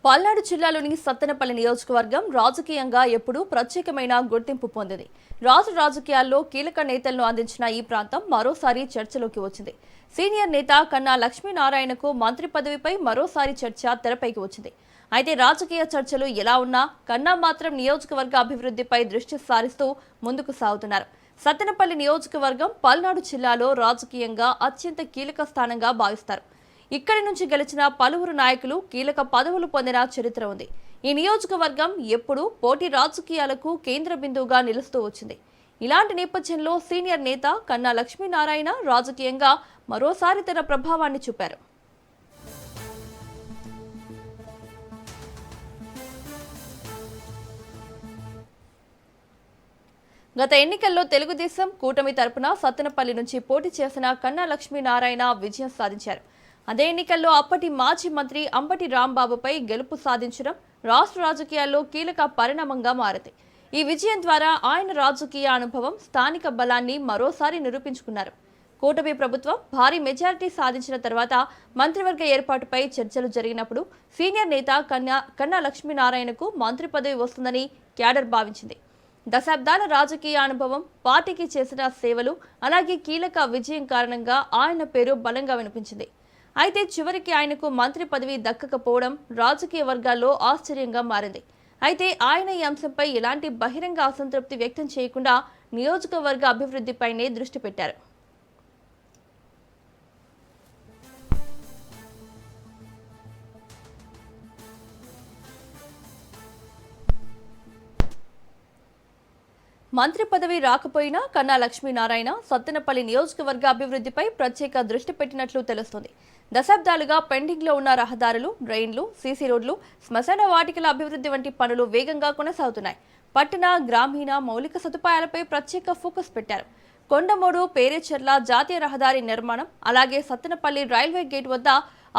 పల్నాడు జిల్లాలోని సత్తెనపల్లి నియోజకవర్గం రాజకీయంగా ఎప్పుడూ ప్రత్యేకమైన గుర్తింపు పొందింది. రాజకీయాల్లో కీలక నేతలను అందించిన ఈ ప్రాంతం మరోసారి చర్చలోకి వచ్చింది. సీనియర్ నేత కన్నా లక్ష్మీనారాయణకు మంత్రి పదవిపై మరోసారి చర్చ తెరపైకి వచ్చింది. అయితే రాజకీయ చర్చలు ఎలా ఉన్నా కన్నా మాత్రం నియోజకవర్గ అభివృద్ధిపై దృష్టి సారిస్తూ ముందుకు సాగుతున్నారు. సత్తెనపల్లి నియోజకవర్గం పల్నాడు జిల్లాలో రాజకీయంగా అత్యంత కీలక స్థానంగా భావిస్తారు. ఇక్కడి నుంచి గెలిచిన పలువురు నాయకులు కీలక పదవులు పొందిన చరిత్ర ఉంది. ఈ నియోజకవర్గం ఎప్పుడూ పోటీ రాజకీయాలకు కేంద్ర బిందువుగా నిలుస్తూ వచ్చింది. ఇలాంటి నేపథ్యంలో సీనియర్ నేత కన్నా లక్ష్మీనారాయణ రాజకీయంగా మరోసారి తన ప్రభావాన్ని చూపారు. గత ఎన్నికల్లో తెలుగుదేశం కూటమి తరపున సత్తెనపల్లి నుంచి పోటీ చేసిన కన్నా లక్ష్మీనారాయణ విజయం సాధించారు. అదే ఎన్నికల్లో అప్పటి మాజీ మంత్రి అంబటి రాంబాబుపై గెలుపు సాధించడం రాష్ట్ర రాజకీయాల్లో కీలక పరిణామంగా మారింది. ఈ విజయం ద్వారా ఆయన రాజకీయ అనుభవం, స్థానిక బలాన్ని మరోసారి నిరూపించుకున్నారు. కూటమి ప్రభుత్వం భారీ మెజారిటీ సాధించిన తర్వాత మంత్రివర్గ ఏర్పాటుపై చర్చలు జరిగినప్పుడు సీనియర్ నేత కన్నా లక్ష్మీనారాయణకు మంత్రి పదవి వస్తుందని క్యాడర్ భావించింది. దశాబ్దాల రాజకీయ అనుభవం, పార్టీకి చేసిన సేవలు, అలాగే కీలక విజయం కారణంగా ఆయన పేరు బలంగా వినిపించింది. అయితే చివరికి ఆయనకు మంత్రి పదవి దక్కకపోవడం రాజకీయ వర్గాల్లో ఆశ్చర్యంగా మారింది. అయితే ఆయన ఈ అంశంపై ఎలాంటి బహిరంగ అసంతృప్తి వ్యక్తం చేయకుండా నియోజకవర్గ అభివృద్ధిపైనే దృష్టి పెట్టారు. మంత్రి పదవి రాకపోయినా కన్నా లక్ష్మీనారాయణ సత్తెనపల్లి నియోజకవర్గ అభివృద్ధిపై ప్రత్యేక దృష్టి పెట్టినట్లు తెలుస్తోంది. దశాబ్దాలుగా పెండింగ్లో ఉన్న రహదారులు, డ్రైన్లు, సీసీ రోడ్లు, శ్మశాన వాటికల అభివృద్ధి వంటి పనులు వేగంగా కొనసాగుతున్నాయి. పట్టణ, గ్రామీణ మౌలిక సదుపాయాలపై ప్రత్యేక ఫోకస్ పెట్టారు. కొండమూడు, పేరేచెర్ల జాతీయ రహదారి నిర్మాణం, అలాగే సత్తెనపల్లి రైల్వే గేట్ వద్ద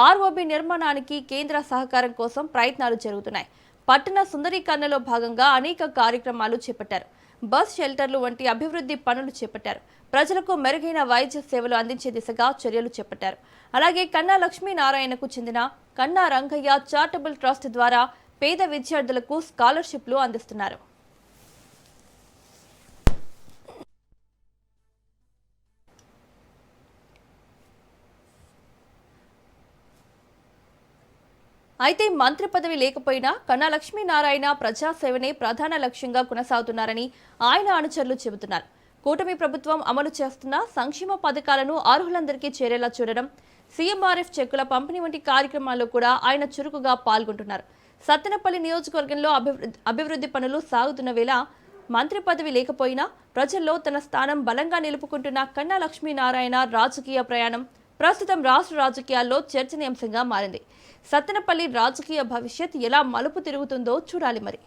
ఆర్ఓబి నిర్మాణానికి కేంద్ర సహకారం కోసం ప్రయత్నాలు జరుగుతున్నాయి. పట్టణ సుందరీకరణలో భాగంగా అనేక కార్యక్రమాలు చేపట్టారు. బస్ షెల్టర్లు వంటి అభివృద్ధి పనులు చేపట్టారు. ప్రజలకు మెరుగైన వైద్య సేవలు అందించే దిశగా చర్యలు చేపట్టారు. అలాగే కన్నా లక్ష్మీనారాయణకు చెందిన కన్నా రంగయ్య చారిటబుల్ ట్రస్ట్ ద్వారా పేద విద్యార్థులకు స్కాలర్షిప్లు అందిస్తున్నారు. అయితే మంత్రి పదవి లేకపోయినా కన్నా లక్ష్మీనారాయణ ప్రజాసేవనే ప్రధాన లక్ష్యంగా కొనసాగుతున్నారని ఆయన అనుచరులు చెబుతున్నారు. కూటమి ప్రభుత్వం అమలు చేస్తున్న సంక్షేమ పథకాలను అర్హులందరికీ చేరేలా చూడడం, సీఎంఆర్ఎఫ్ చెక్కుల పంపిణీ వంటి కార్యక్రమాల్లో కూడా ఆయన చురుకుగా పాల్గొంటున్నారు. సత్తెనపల్లి నియోజకవర్గంలో అభివృద్ధి పనులు సాగుతున్న వేళ మంత్రి పదవి లేకపోయినా ప్రజల్లో తన స్థానం బలంగా నిలుపుకుంటున్న కన్నా లక్ష్మీనారాయణ రాజకీయ ప్రయాణం ప్రస్తుతం రాష్ట్ర రాజకీయాల్లో చర్చనీయాంశంగా మారింది. సత్తెనపల్లి రాజకీయ భవిష్యత్ ఎలా మలుపు తిరుగుతుందో చూడాలి మరి.